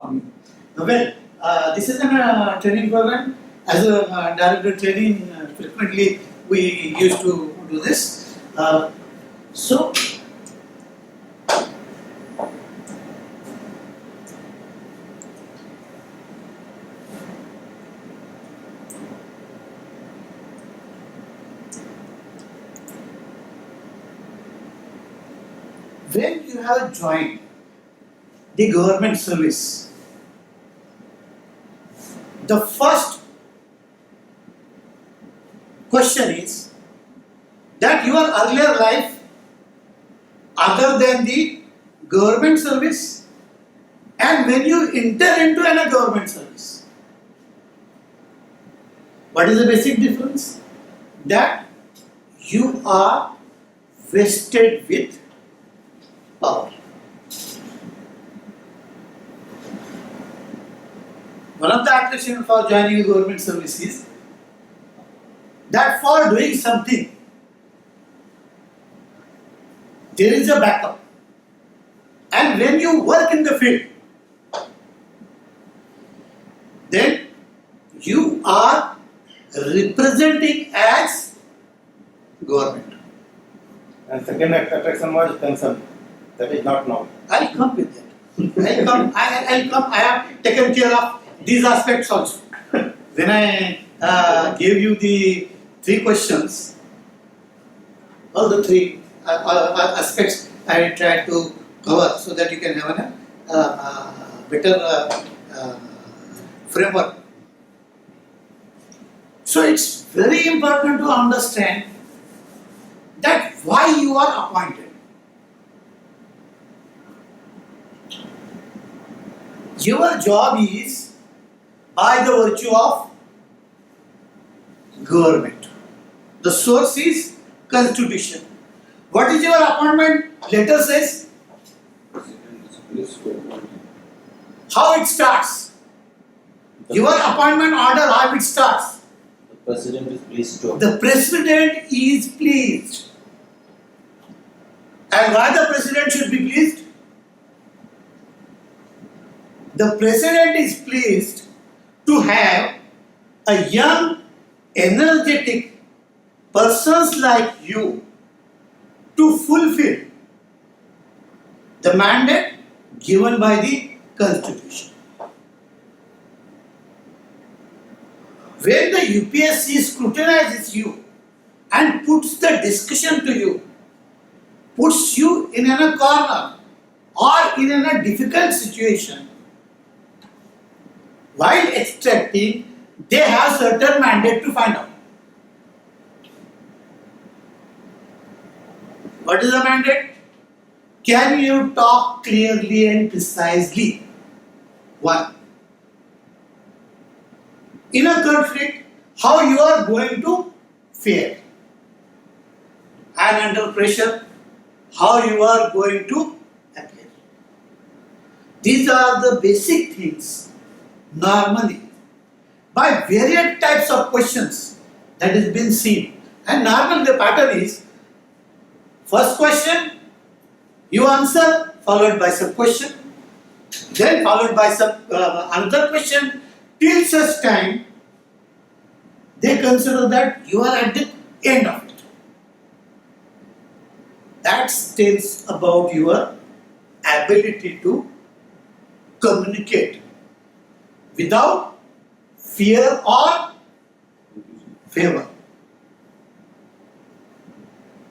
This is a training program. As a director training, frequently we used to do this. So, when you have joined the government service, the first question is that your earlier life, other than the government service, and when you enter into a government service, what is the basic difference? That you are vested with power. One of the attractions for joining a government service is that for doing something, there is a backup. And when you work in the field, then you are representing as government. And second attraction was concern. That is not now. I'll come with that. I'll come. I have taken care of these aspects also. When I gave you the 3 questions, all the 3 aspects I tried to cover so that you can have a better framework. So it's very important to understand that why you are appointed. Your job is by the virtue of government. The source is constitution. What is your appointment letter says? How it starts? Your appointment order, how it starts? The president is pleased to. The president is pleased. And why the president should be pleased? The president is pleased to have a young, energetic persons like you to fulfill the mandate given by the Constitution. When the UPSC scrutinizes you and puts the discussion to you, puts you in a corner or in a difficult situation, while extracting, they have certain mandate to find out. What is the mandate? Can you talk clearly and precisely? 1. In a conflict, how you are going to fare? And under pressure, how you are going to appear? These are the basic things. Normally, by various types of questions that has been seen, and normally the pattern is first question you answer, followed by some question, then followed by some another question, till such time they consider that you are at the end of it. That tells about your ability to communicate without fear or favor.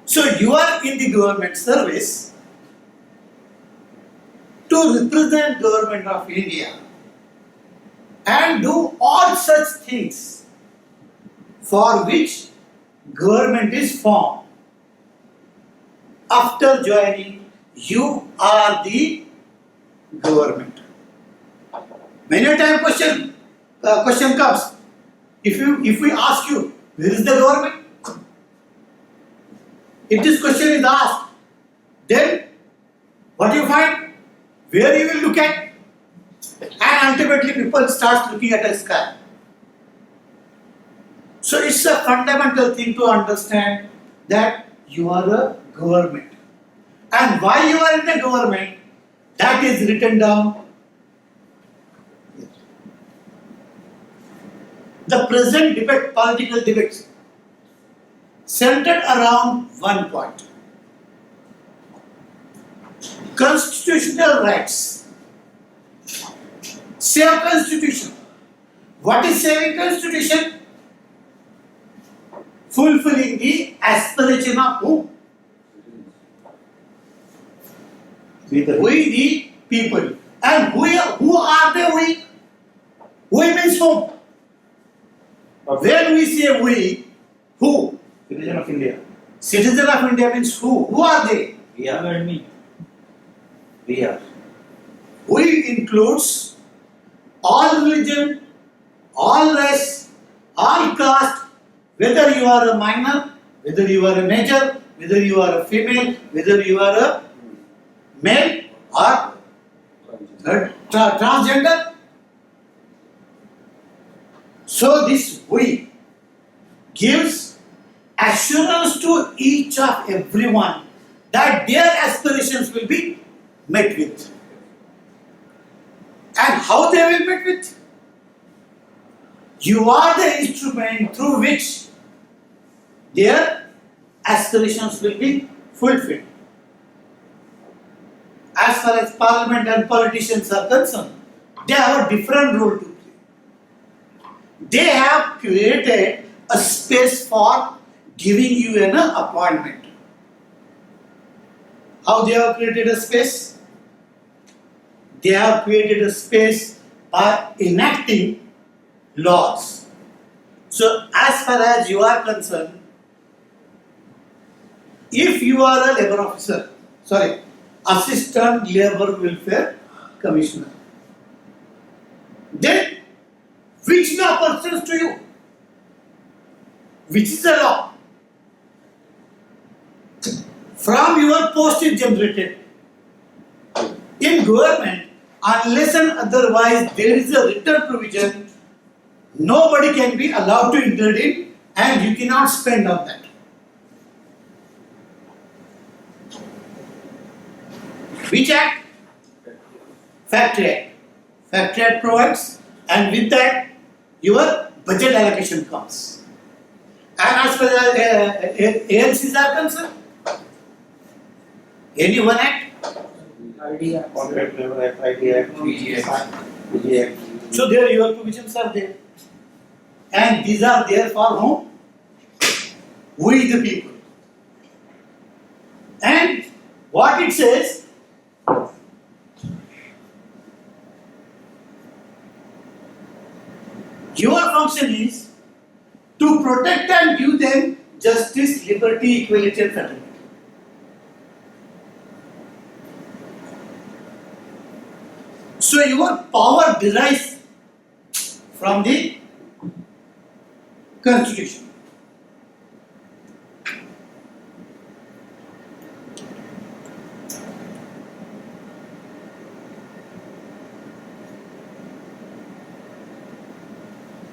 So you are in the government service to represent government of India and do all such things for which government is formed. After joining, you are the government. Many a time question comes. If we ask you, where is the government? If this question is asked, then what you find? Where you will look at? And ultimately people start looking at the sky. So it's a fundamental thing to understand that you are a government. And why you are in the government, that is written down the present debate, political debates, centered around one point. Constitutional rights. Save Constitution. What is saving Constitution? Fulfilling the aspiration of who? We the We the people. And who are they we? We means whom? When we say we, who? citizen of India. Citizen of India means who? Who are they? We are. and me. We are. We includes all religion, all race, all caste, whether you are a minor, whether you are a major, whether you are a female, whether you are a male or transgender. So this we gives assurance to each of everyone that their aspirations will be met with. And how they will met with? You are the instrument through which their aspirations will be fulfilled. As far as parliament and politicians are concerned, they have a different role to play. They have created a space for giving you an appointment. How they have created a space? They have created a space by enacting laws. So as far as you are concerned, if you are a labor officer, Assistant Labour Welfare Commissioner, then which law pertains to you? Which is the law? From your post is generated. In government, unless and otherwise there is a written provision, nobody can be allowed to intervene and you cannot spend on that. Which act? Factory Act. Factory Act provides, and with that your budget allocation comes. And as far as ALCs are concerned, any one act? Contract Labor Act, ID Act, PG Act. So there your provisions are there. And these are there for whom? We the people. And what it says, your function is to protect and give them justice, liberty, equality and fraternity. So your power derives from the Constitution.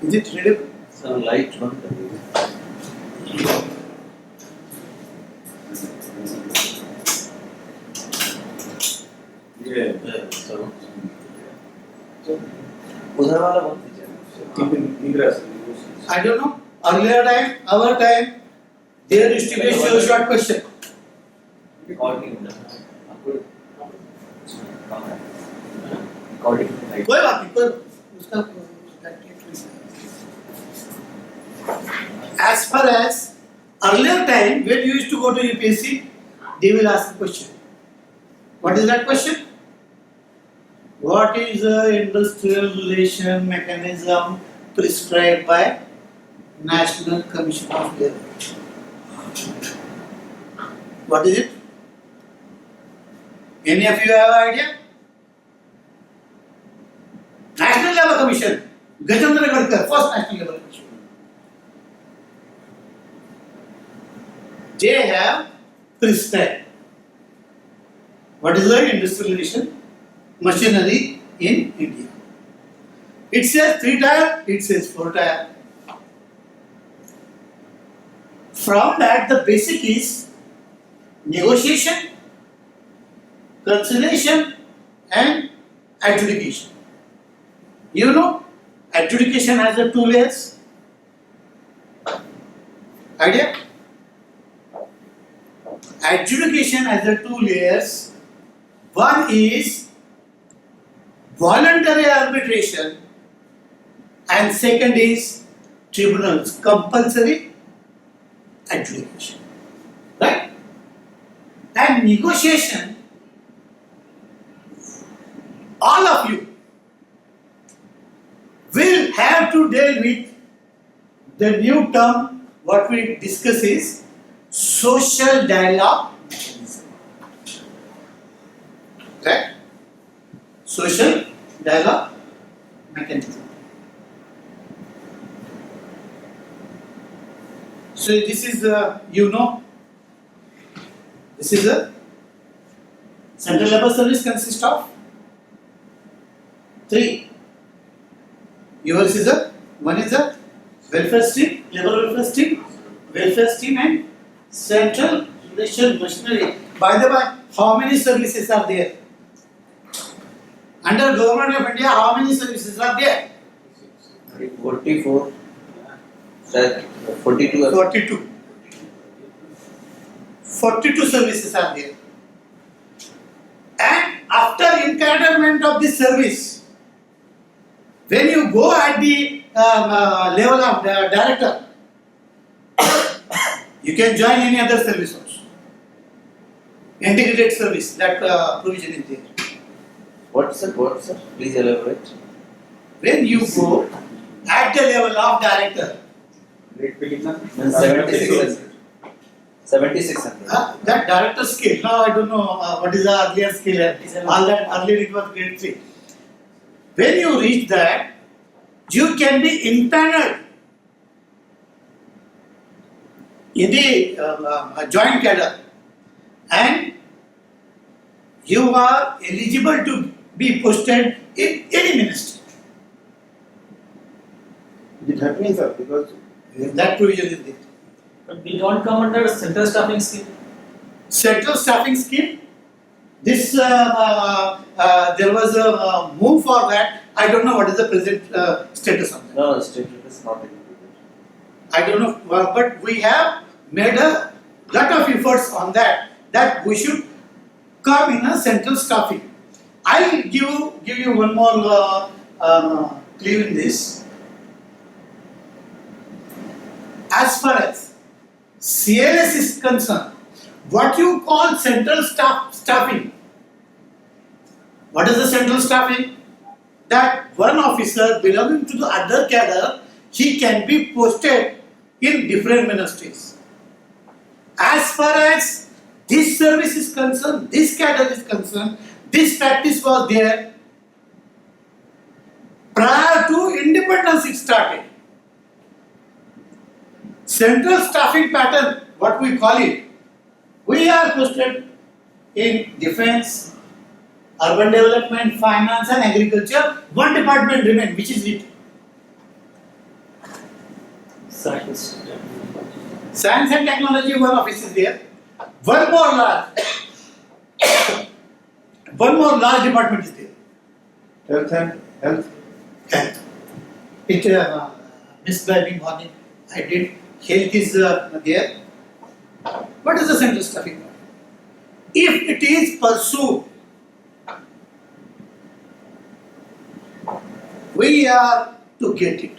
Is it readable? Some light one. So उधर वाला बंद कीजिए. I don't know. Earlier time, our time, there used to be a short question. Recording आपको recording. कोई बात नहीं, कोई उसका as far as earlier time, when you used to go to UPSC, they will ask a question. What is that question? What is the industrial relation mechanism prescribed by National Commission of Labour? What is it? Any of you have an idea? National Labour Commission, Gajendra Gadkar, first National Labour Commission. They have prescribed what is the industrial relation machinery in India. It says 3-tier, it says 4-tier. From that, the basic is negotiation, conciliation, and adjudication. You know, adjudication has the 2 layers. Idea? Adjudication has the two layers. One is voluntary arbitration and second is tribunals, compulsory adjudication. Right? And negotiation, all of you will have to deal with the new term. What we discuss is social dialogue mechanism. Right? Social dialogue mechanism. So this is this is a central labour service consists of three. Yours is one is a welfare stream, labour welfare stream and central relation machinery. By the way, how many services are there? Under Government of India, how many services are there? 44. Sir, 42. 42. 42 services are there. And after encadrement of this service, when you go at the level of the director, you can join any other service also. Integrated service, that provision is there. What, sir? Please elaborate. When you go at the level of director, Means 76. 7600. that director scale, now I don't know what is the earlier scale, all that earlier it was grade 3. When you reach that, you can be impaneled in the joint cadre and you are eligible to be posted in any ministry. It happening, sir, because That provision is there. But we don't come under central staffing scheme. Central staffing scheme, this there was a move for that. I don't know what is the present status on that. No, state is not included. I don't know, but we have made a lot of efforts on that we should come in a central staffing. I'll give you one more clue in this. As far as CLS is concerned, what you call central staffing, what is the central staffing? That one officer belonging to the other cadre, he can be posted in different ministries. As far as this service is concerned, this cadre is concerned, this practice was there prior to independence. It started. Central staffing pattern, what we call it, we are posted in defense, urban development, finance and agriculture. One department remains, which is it? Science. Science and technology, one office is there. One more large department is there. health and health. Health. It missed by me morning. I did. Health is there. What is the central staffing? If it is pursued, we are to get it.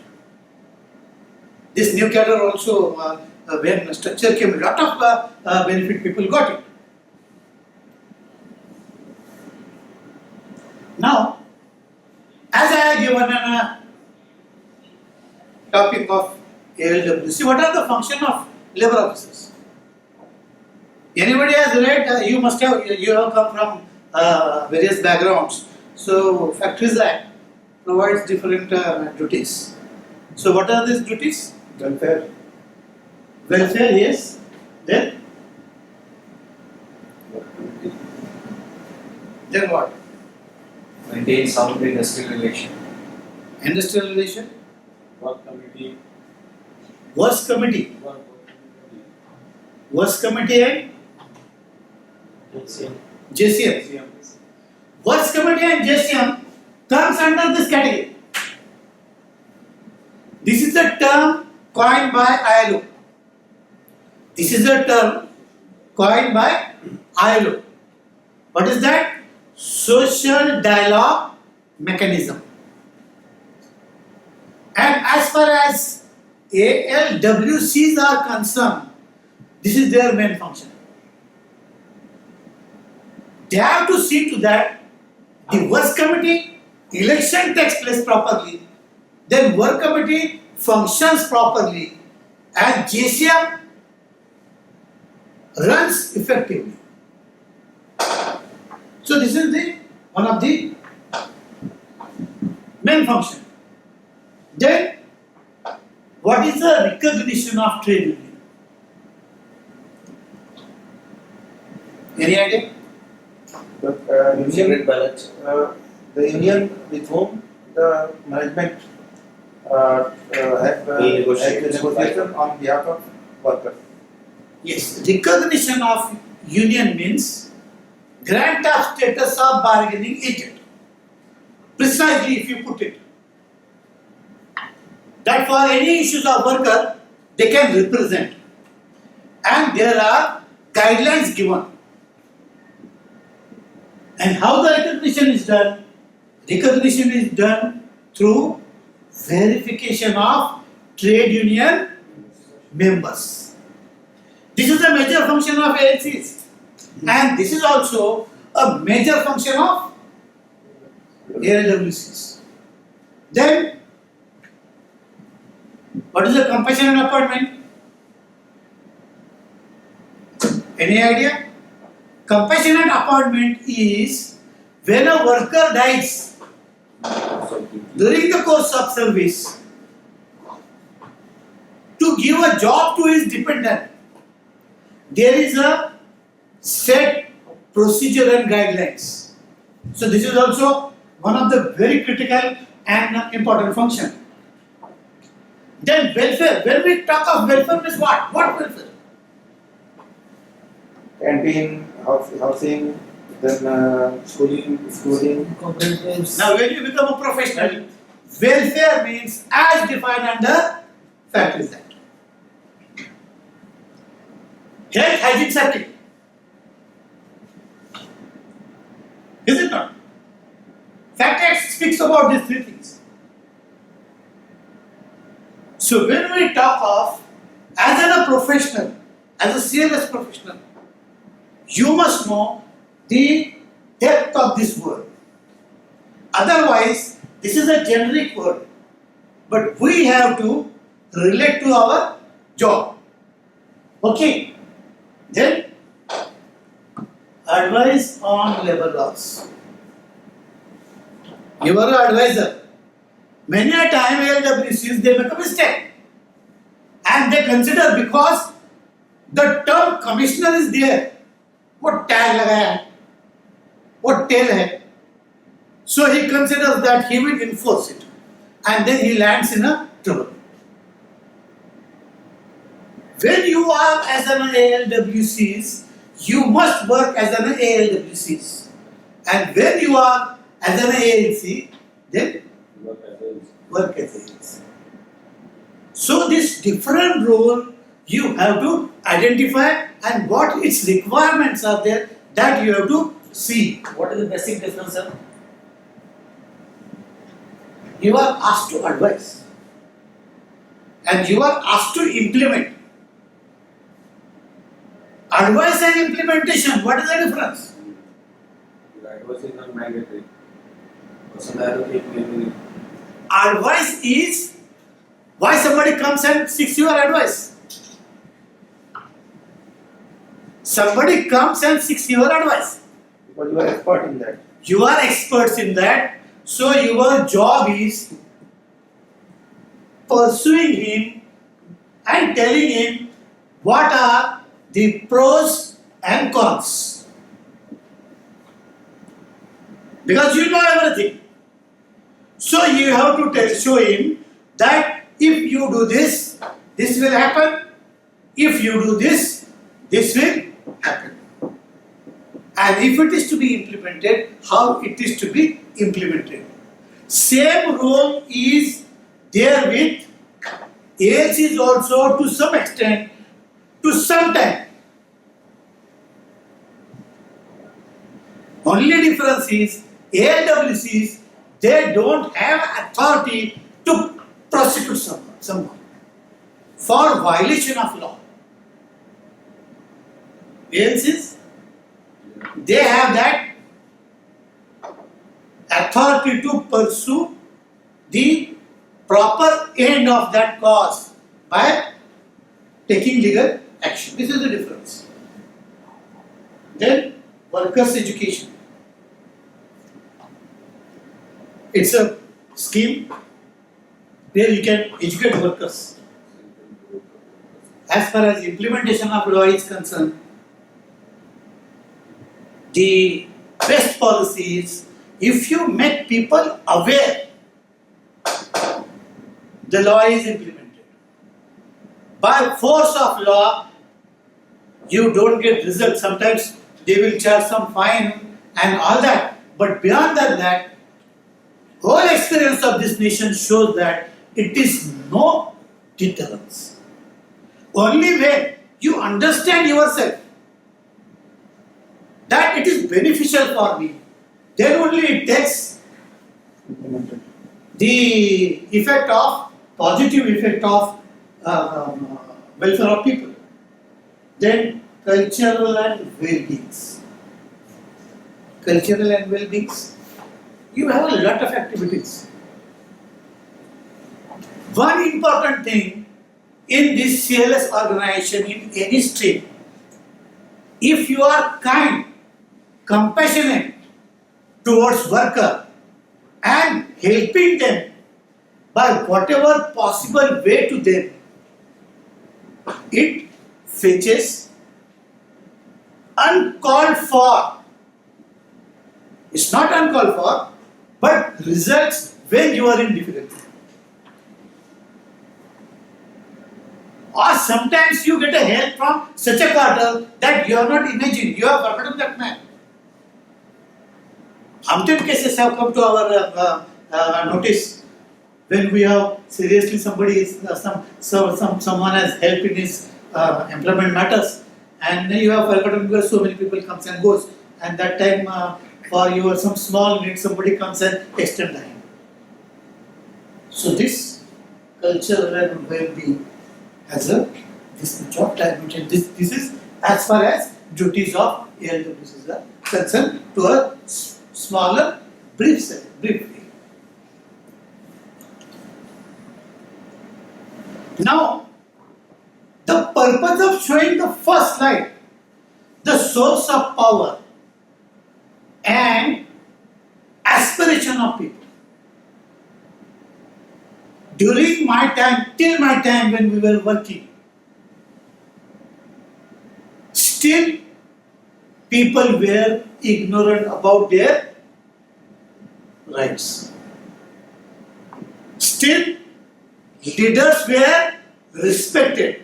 This new cadre also, when structure came, a lot of benefit people got it. Now, as I have given a topic of ALWC, what are the function of labour officers? Anybody has read? You have come from various backgrounds. So, Factories Act provides different duties. So, what are these duties? Welfare. Welfare, yes. Then what? Maintain sound industrial relation. Industrial relation. Work committee. Works committee. Works committee and JCM. Works committee and JCM comes under this category. This is a term coined by ILO. This is a term coined by ILO. What is that? Social dialogue mechanism. And as far as ALWCs are concerned, this is their main function. They have to see to that the works committee election takes place properly, then work committee functions properly, and JCM runs effectively. So this is the one of the main function. Then what is the recognition of trade union? Any idea? Union, Separate ballot. the union with whom the management have negotiation on behalf of workers. Yes, recognition of union means grant of status of bargaining agent. Precisely if you put it. That for any issues of worker, they can represent. And there are guidelines given. And how the recognition is done? Recognition is done through verification of trade union members. This is a major function of ALCs. And this is also a major function of ALWCs. Then, what is the compassionate appointment? Any idea? Compassionate appointment is when a worker dies during the course of service to give a job to his dependent. There is a set procedure and guidelines. So this is also one of the very critical and important function. Then welfare. When we talk of welfare means what? What welfare? Canteen, housing, then schooling. Cooperatives. Now when you become a professional, welfare means as defined under Factories Act. Health, hygiene, safety. Is it not? Fact Act speaks about these three things. So when we talk of as a professional, as a CLS professional, you must know the depth of this word. Otherwise, this is a generic word, but we have to relate to our job. Okay. Then, advice on labor laws. You are an advisor. Many a time ALWCs they make a mistake, and they consider because the term commissioner is there. What tag लगाया है? What tail है? So he considers that he will enforce it, and then he lands in a trouble. When you are as an ALWCs, you must work as an ALWCs, and when you are as an ALC, then work as ALC. So this different role you have to identify, and what its requirements are there, that you have to see. What is the basic difference, sir? You are asked to advise, and you are asked to implement. Advice and implementation, what is the difference? Advice is not mandatory. Personality. Advice is why somebody comes and seeks your advice. Somebody comes and seeks your advice. Because you are expert in that. You are experts in that, so your job is pursuing him and telling him what are the pros and cons. Because you know everything. So you have to show him that if you do this, this will happen. If you do this, this will happen. And if it is to be implemented, how it is to be implemented. Same role is there with ALCs also to some extent to some time. Only difference is ALWCs, they don't have authority to prosecute someone for violation of law. ALCs, they have that authority to pursue the proper end of that cause by taking legal action. This is the difference. Then workers' education. It's a scheme where you can educate workers. As far as implementation of law is concerned, the best policy is if you make people aware the law is implemented. By force of law, you don't get results. Sometimes they will charge some fine and all that. But beyond that, whole experience of this nation shows that it is no deterrence. Only when you understand yourself that it is beneficial for me, then only it takes Implemented. the effect of positive effect of welfare of people. Then cultural and well-beings. Cultural and well-beings. You have a lot of activities. One important thing in this CLS organization, in any stream, if you are kind, compassionate towards worker and helping them by whatever possible way to them, it fetches uncalled for. It's not uncalled for, but results when you are in difficulty. Or sometimes you get a help from such a quarter that you are not imagining. You have forgotten that man. Hundred cases have come to our notice when we have seriously somebody is someone has helped in his employment matters, and then you have forgotten because so many people comes and goes, and that time for your some small need somebody comes and extend the hand. So this cultural and well-being has a this much of dimension. This is as far as duties of ALWCs are concerned to a smaller brief way. Now, the purpose of showing the first slide, the source of power and aspiration of people. During my time, till my time when we were working, still people were ignorant about their rights. Still, leaders were respected.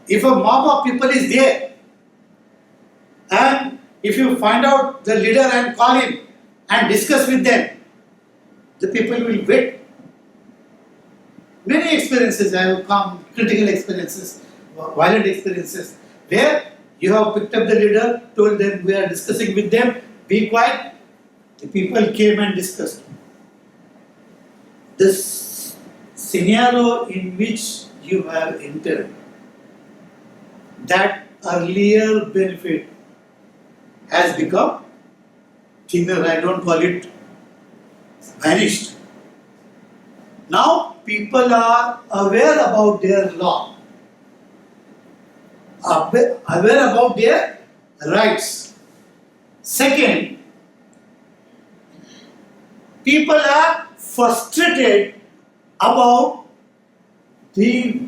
If a mob of people is there, and if you find out the leader and call him and discuss with them, the people will wait. Many experiences have come, critical experiences, violent experiences, where you have picked up the leader, told them we are discussing with them, be quiet. The people came and discussed. This scenario in which you have entered, that earlier benefit has become thinner. I don't call it vanished. Now people are aware about their law, aware about their rights. Second, people are frustrated about the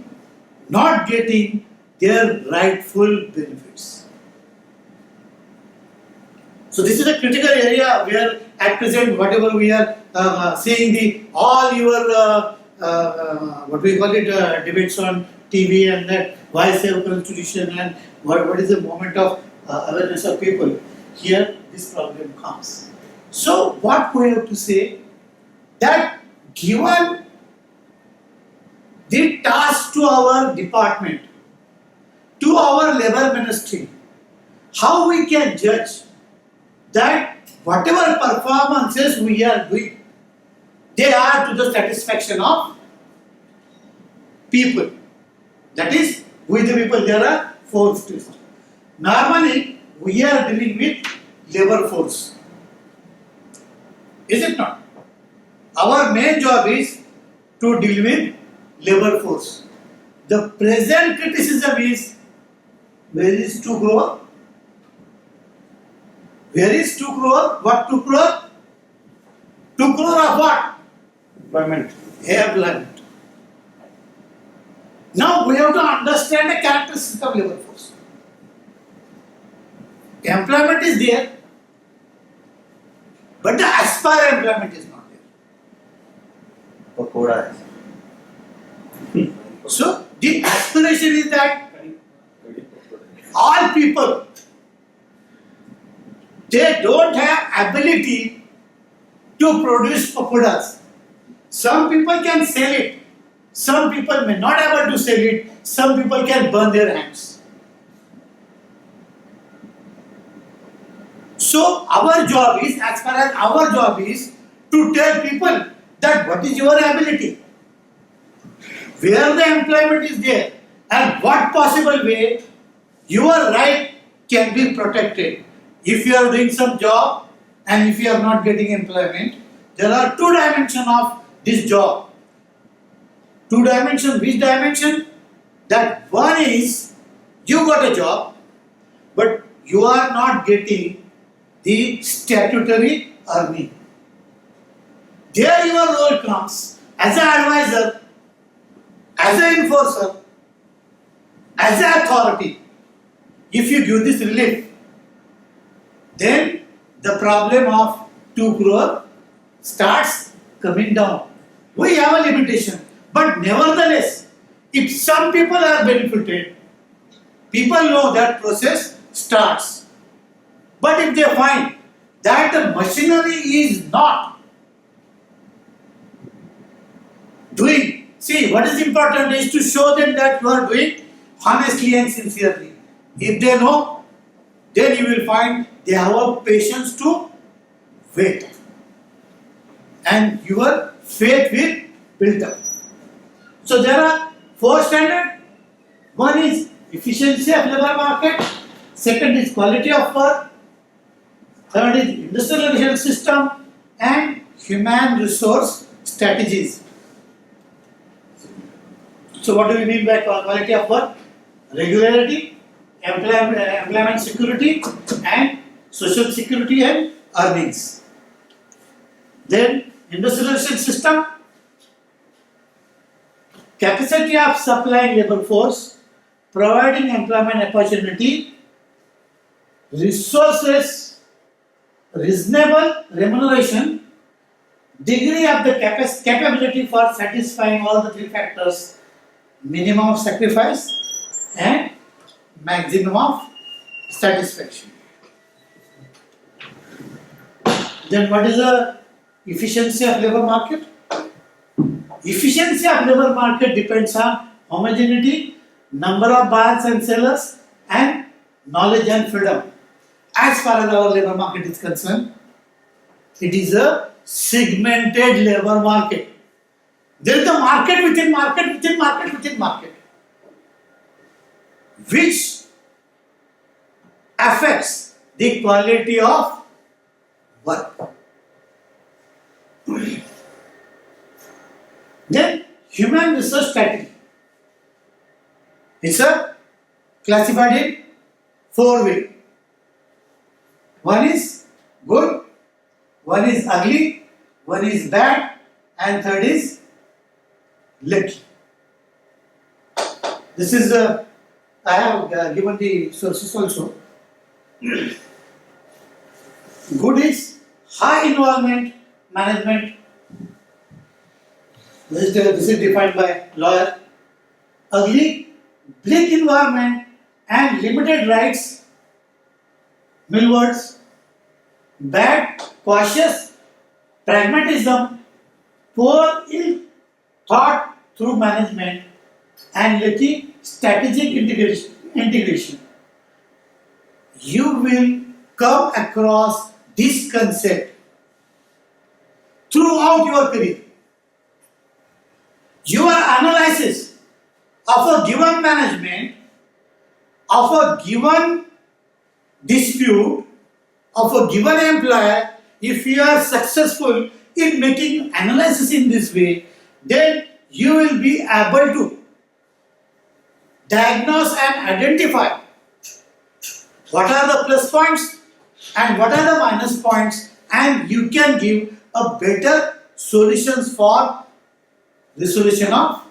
not getting their rightful benefits. So this is a critical area where at present whatever we are seeing all your what we call it debates on TV and that why save constitution and what is the moment of awareness of people, here this problem comes. So what we have to say that given the task to our department, to our labor ministry, how we can judge that whatever performances we are doing, they are to the satisfaction of people. That is, with the people there are four stages. Normally, we are dealing with labor force. Is it not? Our main job is to deal with labor force. The present criticism is, where is 2 crore? Where is 2 crore? What 2 crore? 2 crore of what? Employment. Employment. Now we have to understand the characteristics of labor force. Employment is there, but the aspire employment is not Pakoda. there. So the aspiration is that all people, they don't have ability to produce pakodas. Some people can sell it, some people may not able to sell it, some people can burn their hands. So our job is, as far as our job is, to tell people that what is your ability, where the employment is there, and what possible way your right can be protected. If you are doing some job and if you are not getting employment, there are 2 dimensions of this job. 2 dimensions, which dimension? That one is, you got a job, but you are not getting the statutory earning. There your role comes as an advisor, as an enforcer, as an authority. If you give this relief, then the problem of 2 crore starts coming down. We have a limitation, but nevertheless, if some people are benefited, people know that process starts. But if they find that the machinery is not doing, see, what is important is to show them that you are doing honestly and sincerely. If they know, then you will find they have a patience to wait, and your faith will build up. So there are 4 standards. One is efficiency of labor market, second is quality of work, third is industrial relations system, and human resource strategies. So what do we mean by quality of work? Regularity, employment security, and social security and earnings. Then industrial relations system, capacity of supplying labor force, providing employment opportunity, resources, reasonable remuneration, degree of the capability for satisfying all the 3 factors, minimum of sacrifice and maximum of satisfaction. Then what is the efficiency of labor market? Efficiency of labor market depends on homogeneity, number of buyers and sellers, and knowledge and freedom. As far as our labor market is concerned, it is a segmented labor market. There is a market within market within market within market, which affects the quality of work. Then human resource strategy. It's a classified in 4 ways. One is good, one is ugly, one is bad, and third is lucky. This is I have given the sources also. Good is high involvement management. This is defined by lawyer. Ugly, bleak environment and limited rights. Mill words. Bad, cautious, pragmatism, poor, ill thought through management and letting strategic integration, you will come across this concept throughout your career. Your analysis of a given management, of a given dispute, of a given employer, if you are successful in making analysis in this way, then you will be able to diagnose and identify what are the plus points and what are the minus points, and you can give a better solutions for resolution of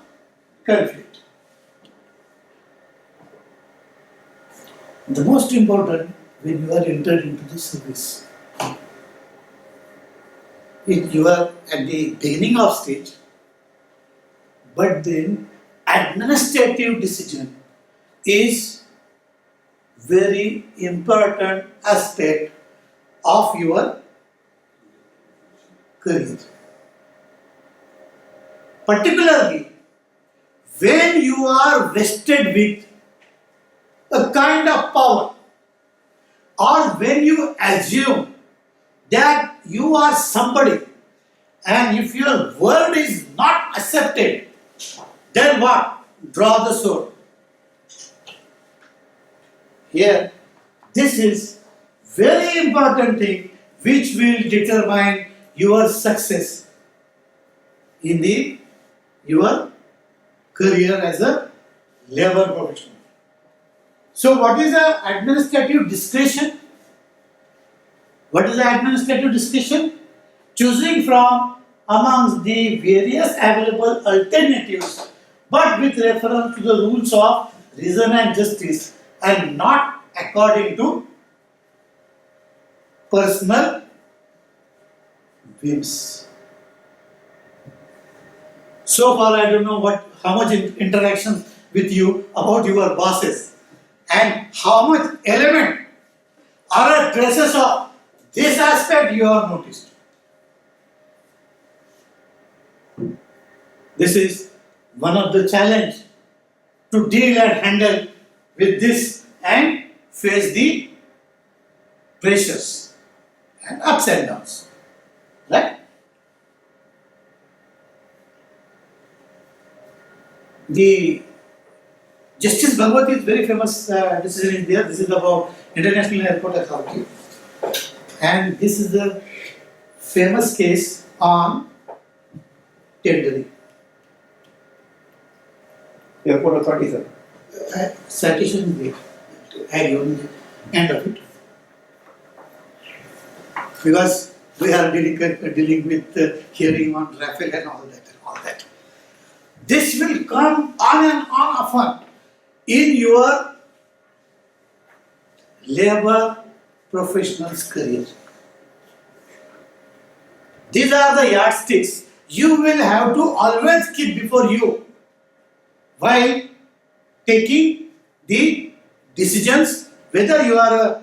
conflict. The most important, when you are entered into the service, if you are at the beginning of stage, but then administrative decision is very important aspect of your career. Particularly when you are vested with a kind of power, or when you assume that you are somebody, and if your word is not accepted, then what? Draw the sword. Here, this is very important thing which will determine your success in your career as a labor professional. So what is the administrative discretion? What is the administrative discretion? Choosing from amongst the various available alternatives, but with reference to the rules of reason and justice, and not according to personal whims. So far, I don't know how much interactions with you about your bosses, and how much element or traces of this aspect you have noticed. This is one of the challenge to deal and handle with this and face the pressures and ups and downs, right? The Justice Bhagwat is very famous decision in there. This is about International Airport Authority, and this is the famous case on tendering. Airport authority, sir. Citation is there. I given the end of it. Because we are dealing with hearing on Rafale and all that. This will come on and on often in your labor professional's career. These are the yardsticks you will have to always keep before you while taking the decisions, whether you are a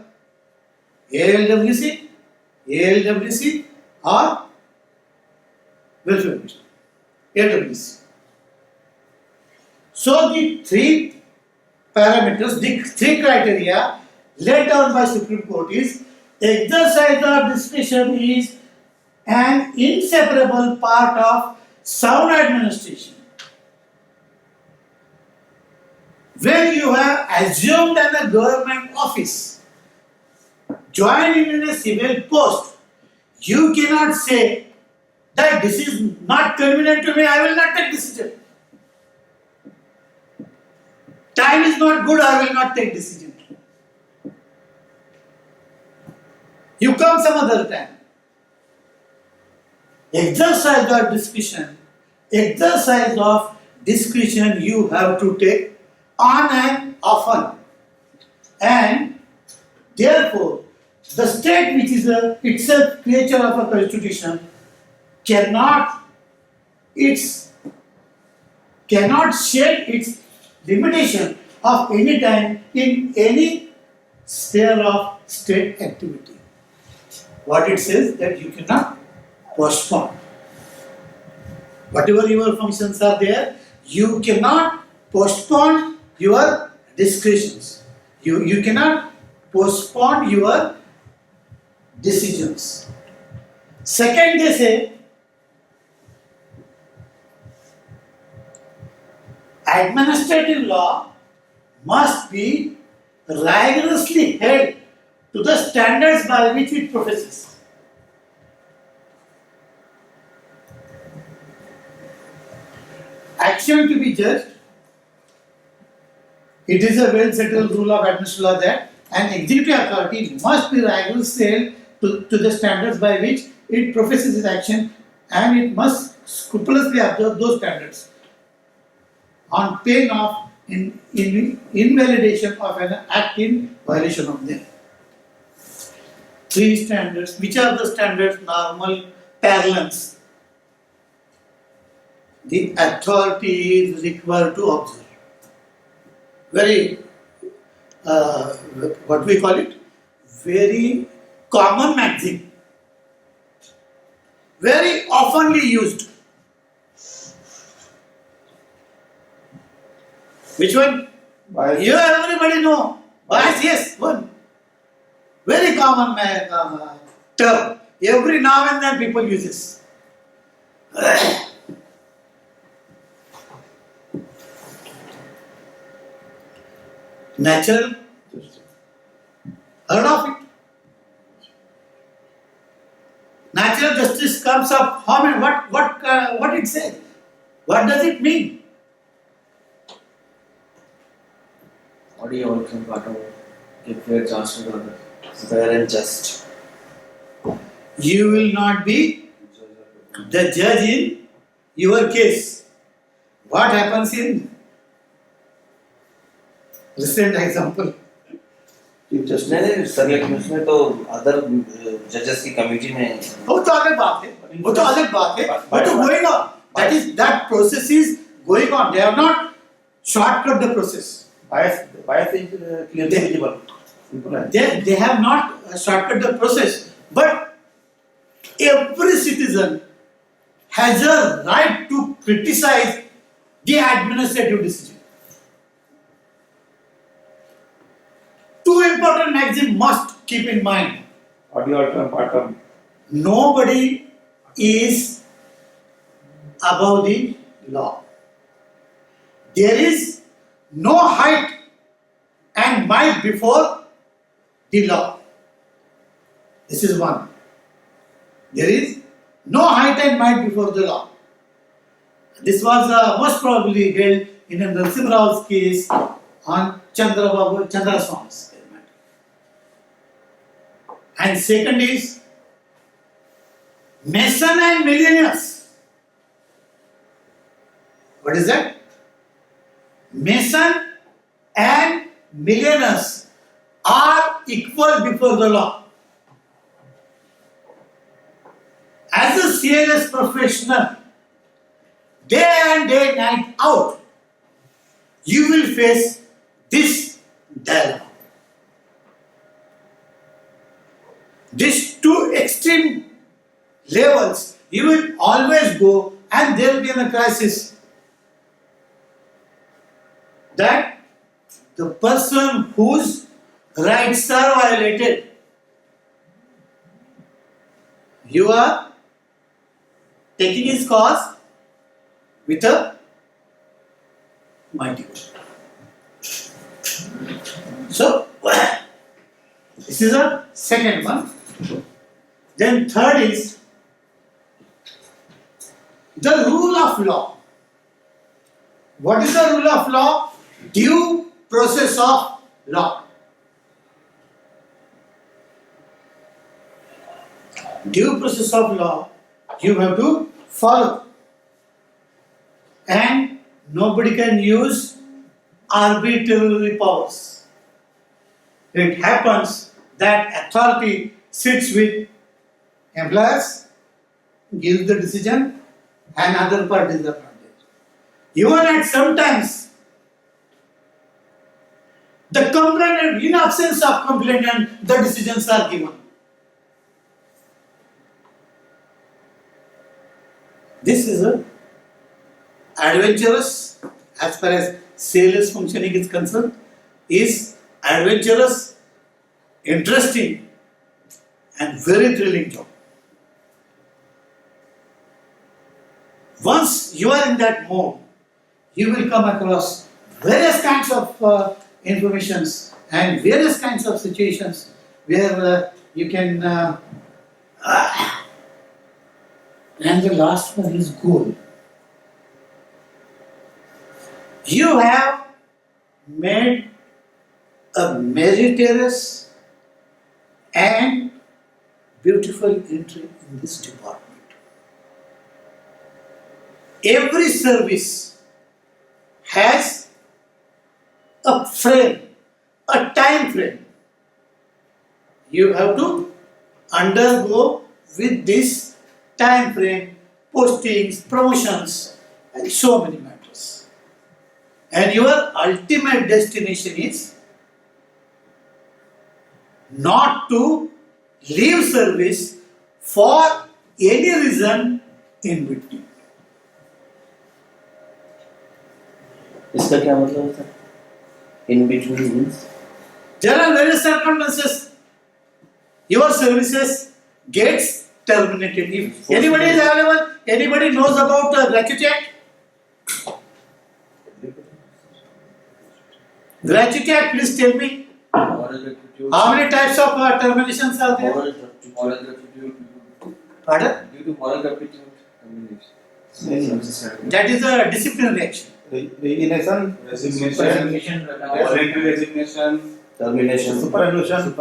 ALWC, or welfare mission, ALWC. So the three parameters, the three criteria laid down by Supreme Court is: exercise of discretion is an inseparable part of sound administration. When you have assumed a government office, joining in a civil post, you cannot say that this is not convenient to me, I will not take decision. Time is not good, I will not take decision. You come some other time. Exercise of discretion you have to take on and often, and therefore the state, which is itself creature of a constitution, cannot shed its limitation of any time in any sphere of state activity. What it says that you cannot postpone. Whatever your functions are there, You cannot postpone your discretions. You cannot postpone your decisions. Second, they say administrative law must be rigorously held to the standards by which it professes. Action to be judged. It is a well settled rule of administrative law that an executive authority must be rigorously held to the standards by which it professes its action, and it must scrupulously observe those standards on pain of invalidation of an act in violation of them. Three standards. Which are the standards? Normal parlance. The authority is required to observe. Very, what we call it? Very common maxim. Very oftenly used. Which one? Bias. You everybody know. Bias, yes, one. Very common term. Every now and then people use this. Natural. Heard of it? Natural justice comes up. How many? What it says? What does it mean? What do you all think about give fair chance to the other? Fair and just. You will not be the judge in your case. What happens in recent example? Chief Justice. नहीं sir, लेकिन उसमें तो other जजेस की committee में वो तो अलग बात है. वो तो अलग बात है. But going on. That process is going on. They have not shortcut the process. Bias is clearly They- visible. Simple as. They have not shortcut the process. But every citizen has a right to criticize the administrative decision. Two important maxims must keep in mind. Audio term, part term. Nobody is above the law. There is no height and might before the law. This is one. There is no height and might before the law. This was most probably held in a Narasimha Rao's case on Chandra Swami's. And second is Mason and millionaires. What is that? Mason and millionaires are equal before the law. As a CLS professional, day and day, night out, you will face this dilemma. These two extreme levels, you will always go, and there will be a crisis that the person whose rights are violated, you are taking his cause with a mighty vote. So, this is a second one. Then third is the rule of law. What is the rule of law? Due process of law. Due process of law you have to follow, and nobody can use arbitrary powers. It happens that authority sits with employers, gives the decision, and other parties are not there. Even at sometimes the complainant, in absence of complainant, the decisions are given. This is a adventurous as far as CLS functioning is concerned, is adventurous, interesting, and very thrilling job. Once you are in that mode, you will come across various kinds of informations and various kinds of situations where you can. And the last one is goal. You have made a meritorious and beautiful entry in this department. Every service has a frame, a time frame. You have to undergo with this time frame, postings, promotions, and so many matters. And your ultimate destination is not to leave service for any reason in between. इसका क्या मतलब होता है? In between means? There are various circumstances. Your services gets terminated. If anybody is available, anybody knows about Gratuity Act? Gratuity Act, please tell me. How many types of terminations are there? Moral gratitude. Pardon? Due to moral gratitude, termination. That is a disciplinary action. Resignation, Resignation, voluntary resignation, termination, superannuation,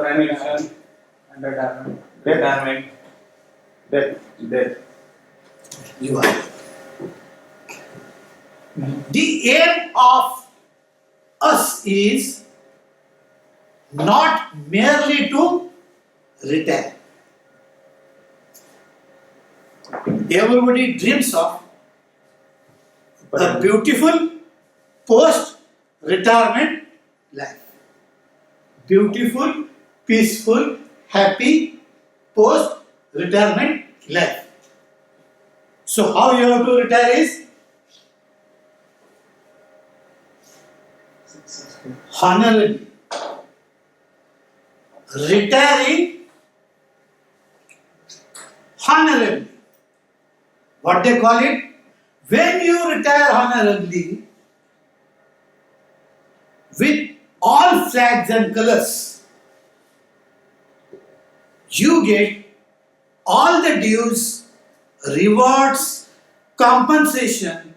and retirement. retirement, death. You are. The aim of us is not merely to retire. Everybody dreams of a beautiful post-retirement life. Beautiful, peaceful, happy post-retirement life. So how you have to retire is honorably. Retiring honorably. What they call it? When you retire honorably, with all flags and colors, you get all the dues, rewards, compensation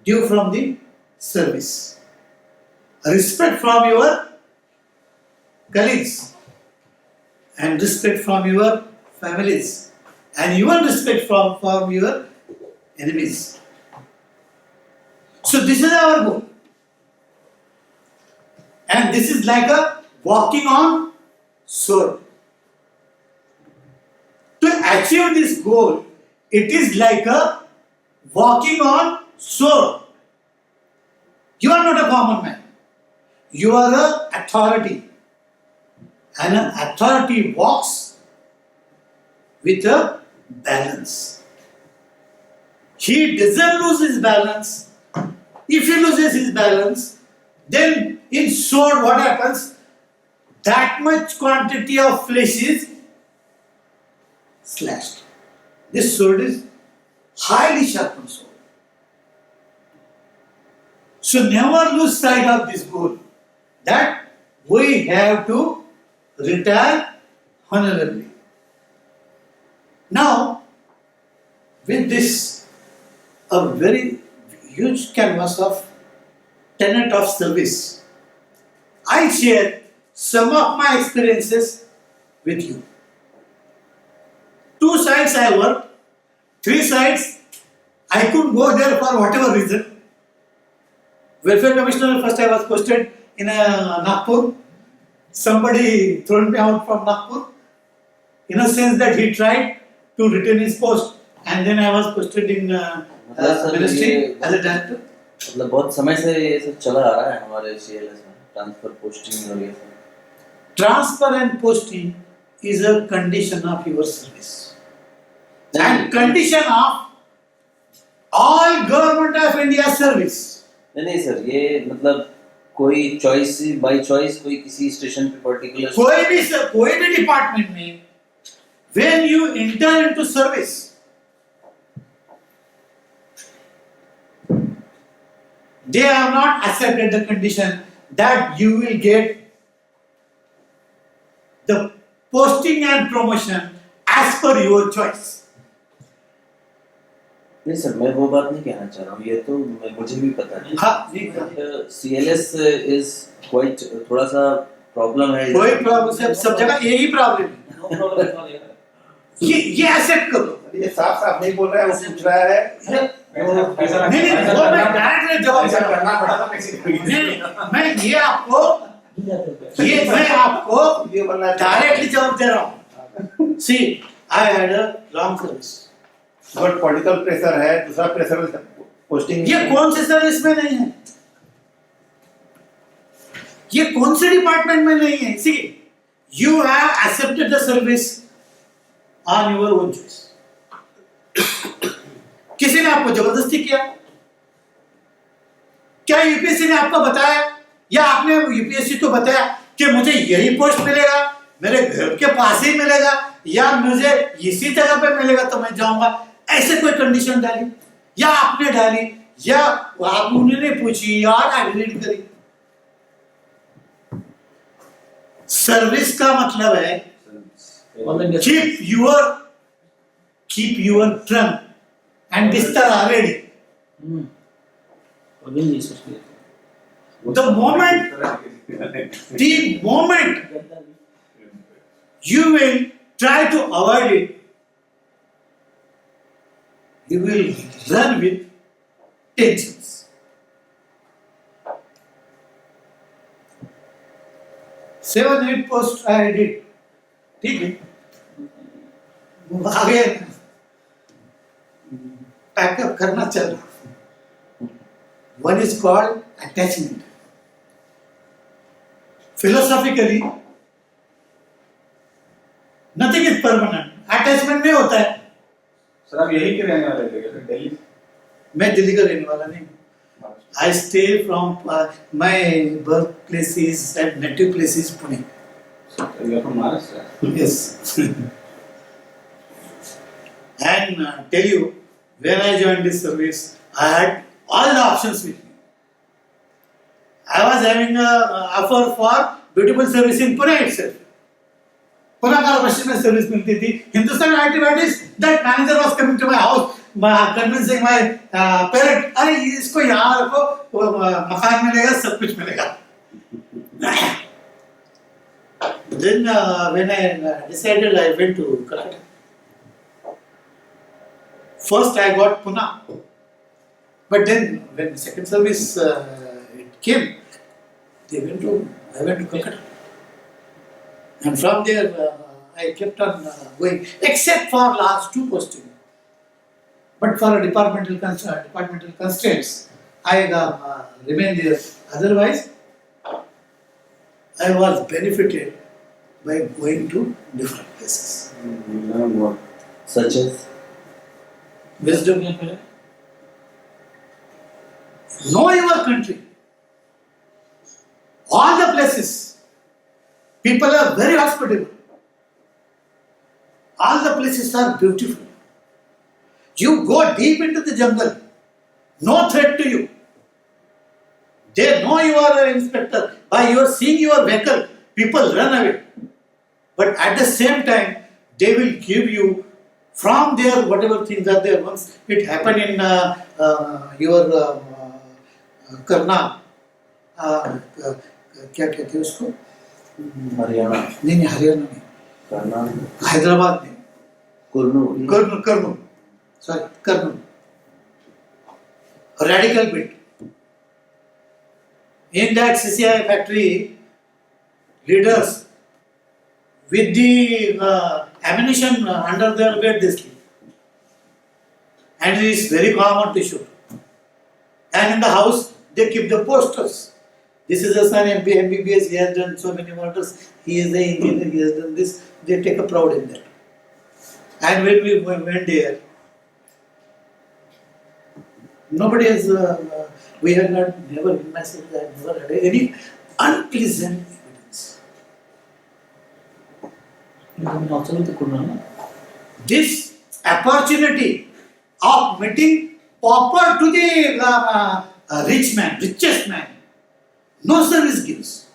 due from the service. Respect from your colleagues and respect from your families and even respect from your enemies. So this is our goal. And this is like a walking on sword. To achieve this goal, it is like a walking on sword. You are not a common man. You are an authority. And an authority walks with a balance. He doesn't lose his balance. If he loses his balance, then in sword what happens? That much quantity of flesh is slashed. This sword is highly sharpened sword. So never lose sight of this goal, that we have to retire honorably. Now, with this, a very huge canvas of tenet of service, I share some of my experiences with you. 2 sites I worked, 3 sites I couldn't go there for whatever reason. Welfare Commissioner, first I was posted in Nagpur. Somebody thrown me out from Nagpur in a sense that he tried to retain his post, and then I was posted in ministry as a director. मतलब बहुत समय से ये सब चला आ रहा है हमारे CLS में ट्रांसफर पोस्टिंग और ये सब. Transfer and posting is a condition of your service and condition of all government of India service. नहीं सर, ये मतलब कोई चॉइस बाय चॉइस कोई किसी स्टेशन पे पर्टिकुलर कोई भी डिपार्टमेंट में when you enter into service, they have not accepted the condition that you will get the posting and promotion as per your choice. नहीं सर, मैं वो बात नहीं कहना चाह रहा हूँ, ये तो मुझे भी पता है। हाँ, CLS is quite थोड़ा सा प्रॉब्लम है। कोई प्रॉब्लम, सब जगह यही प्रॉब्लम है। ये एक्सेप्ट करो। ये साफ साफ नहीं बोल रहा है, वो पूछ रहा है। नहीं, वो मैं डायरेक्ट जवाब दे रहा हूं। करना पड़ा था किसी को। नहीं, मैं आपको डायरेक्टली जवाब दे रहा हूँ। See, I had a long service. But political pressure है, दूसरा प्रेशर पोस्टिंग। ये कौन से सर्विस में नहीं है? ये कौन से डिपार्टमेंट में नहीं है? See, you have accepted the service on your own choice. किसी ने आपको जबरदस्ती किया? क्या यूपीएससी ने आपको बताया या आपने यूपीएससी को बताया कि मुझे यही पोस्ट मिलेगा, मेरे घर के पास ही मिलेगा या मुझे इसी जगह पे मिलेगा तो मैं जाऊंगा? ऐसे कोई कंडीशन डाली या आपने डाली या आप उन्होंने पूछी या एग्रीड करी? सर्विस का मतलब है keep your trunk and bistara ready. The moment you will try to avoid it, you will run with tensions. 7-8 posts I did. ठीक है, आगे पैकअप करना चल रहा। One is called attachment. Philosophically, nothing is permanent. Attachment नहीं होता है। Sir आप यही के रहने वाले थे दिल्ली? मैं दिल्ली का रहने वाला नहीं। I stay from my birthplace is and native place is Pune. You are from Maharashtra? Yes. And tell you, when I joined this service, I had all the options with me. I was having a offer for beautiful service in Pune itself. Pune Corporation में service मिलती थी. Hindustan Antibiotics, that manager was coming to my house, convincing my parent, अरे इसको यहाँ रखो, मकान मिलेगा, सब कुछ मिलेगा. Then when I decided, I went to Calcutta. First I got Pune, but then when the second service it came, I went to Calcutta, and from there I kept on going, except for last 2 postings. But for departmental constraints, I remained there. Otherwise, I was benefited by going to different places. What? Such as? Wisdom. Know your country. All the places. People are very hospitable. All the places are beautiful. You go deep into the jungle. No threat to you. They know you are an inspector. By your seeing your vehicle, people run away. But at the same time, they will give you from there whatever things are there. Once it happened in your Karna, क्या कहते हैं उसको? हरियाणा नहीं हरियाणा नहीं, करना हैदराबाद में Kurnool Kurnool radical bit. In that CCI factory, leaders with the ammunition under their bed they sleep, and it is very common to shoot. And in the house they keep the posters. This is a son MBBS. He has done so many murders. He is the engineer. He has done this. They take a pride in that. And when we went there, nobody has we have never in myself, I have never had any unpleasant evidence. This opportunity of meeting pauper to the rich man, richest man, no service gives.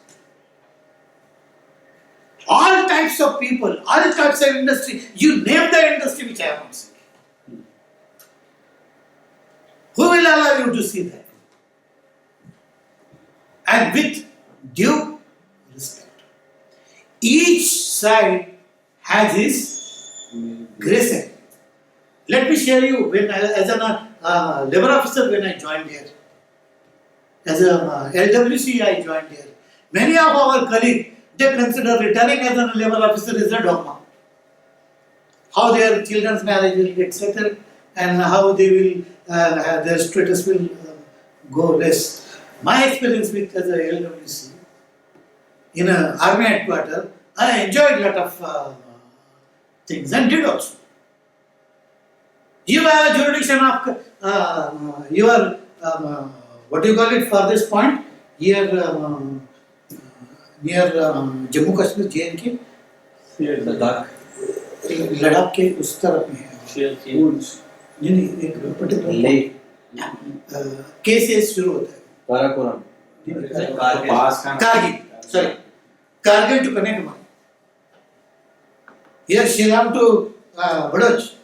All types of people, all types of industry, you name the industry which I have not seen. Who will allow you to see that? And with due respect. Each side has its grace area. Let me share you, when I, as a labor officer, when I joined here, as a LWC I joined here, many of our colleagues, they consider retiring as a labor officer is a dogma. How their children's marriage will get settled and how they will, their status will go less. My experience with as a LWC, in an army headquarters, I enjoyed a lot of things and did also. You have a jurisdiction of your, what do you call it for this point? Here, near Jammu Kashmir, JNK, Ladakh के उस तरफ में है नहीं एक particular के से शुरू होता है Kargil sorry Kargil to Kanyakumari here Shriram to Bharuch,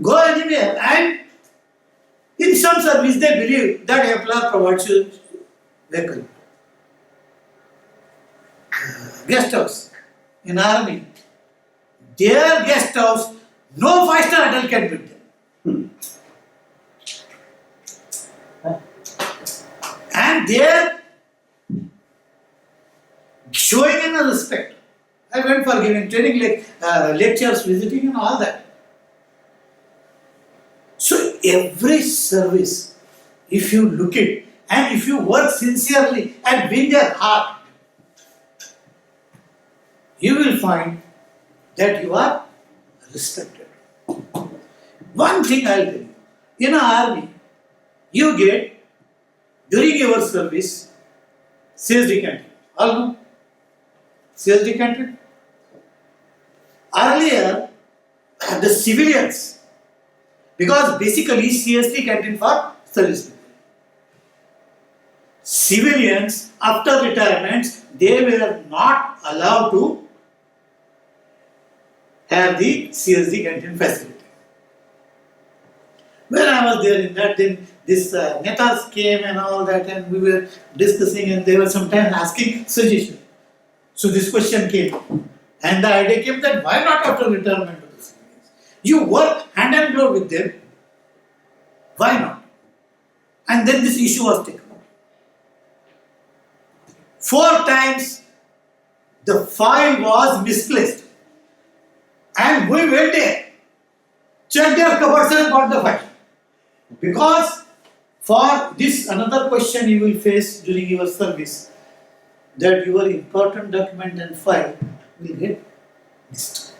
go anywhere, and in some service they believe that employer provides you vehicle. Guest house in army, their guest house, no 5-star hotel can beat them. And their showing in a respect. I went for giving training lectures, visiting and all that. So every service, if you look at and if you work sincerely and win their heart, you will find that you are respected. One thing I will tell you, in an army, you get during your service CSD canteen. All know? CSD canteen. Earlier, the civilians, because basically CSD canteen for service people. Civilians, after retirements, they were not allowed to have the CSD canteen facility. When I was there in that, then this netas came and all that, and we were discussing, and they were sometimes asking suggestions. So this question came, and the idea came that why not after retirement to the civilians? You work hand in glove with them, why not? And then this issue was taken up. 4 times the file was misplaced, and we went there, checked their cupboards and got the file. Because for this another question you will face during your service, that your important document and file will get missed.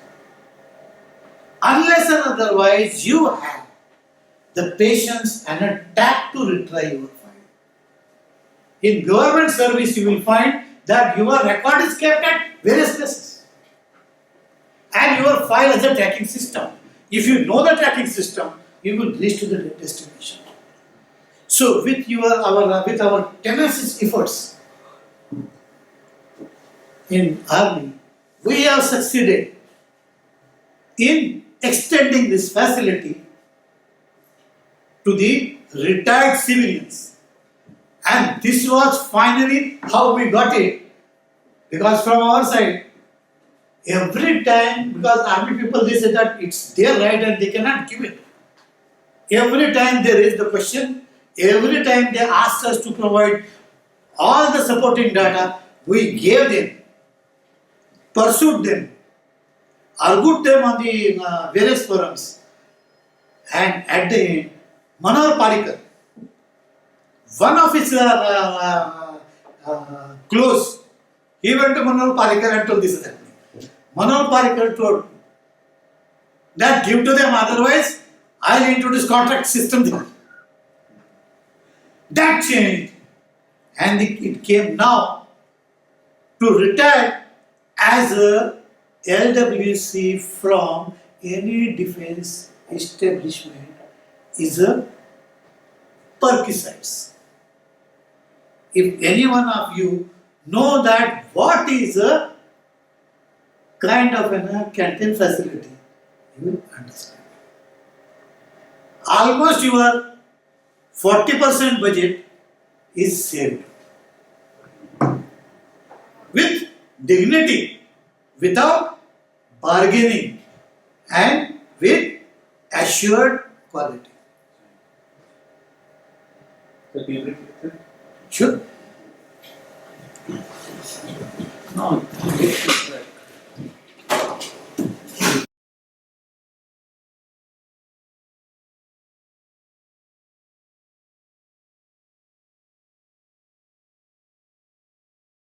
Unless and otherwise you have the patience and a tact to retrieve your file. In government service you will find that your record is kept at various places. And your file has a tracking system. If you know the tracking system, you will reach to the destination. So with our tenacious efforts in army, we have succeeded in extending this facility to the retired civilians. And this was finally how we got it, because from our side, every time, because army people, they say that it's their right and they cannot give it. Every time they raise the question, every time they asked us to provide all the supporting data, we gave them, pursued them, argued them on the various forums. And at the end, Manohar Parikar, one of his close, he went to Manohar Parikar and told this is happening. Manohar Parikar told that give to them, otherwise I'll introduce contract system there. That changed, and it came now to retire as a LWC from any defense establishment is a perquisites. If any one of you know that what is a kind of a canteen facility, you will understand. Almost your 40% budget is saved with dignity, without bargaining, and with assured quality. So do you repeat it? Sure. No.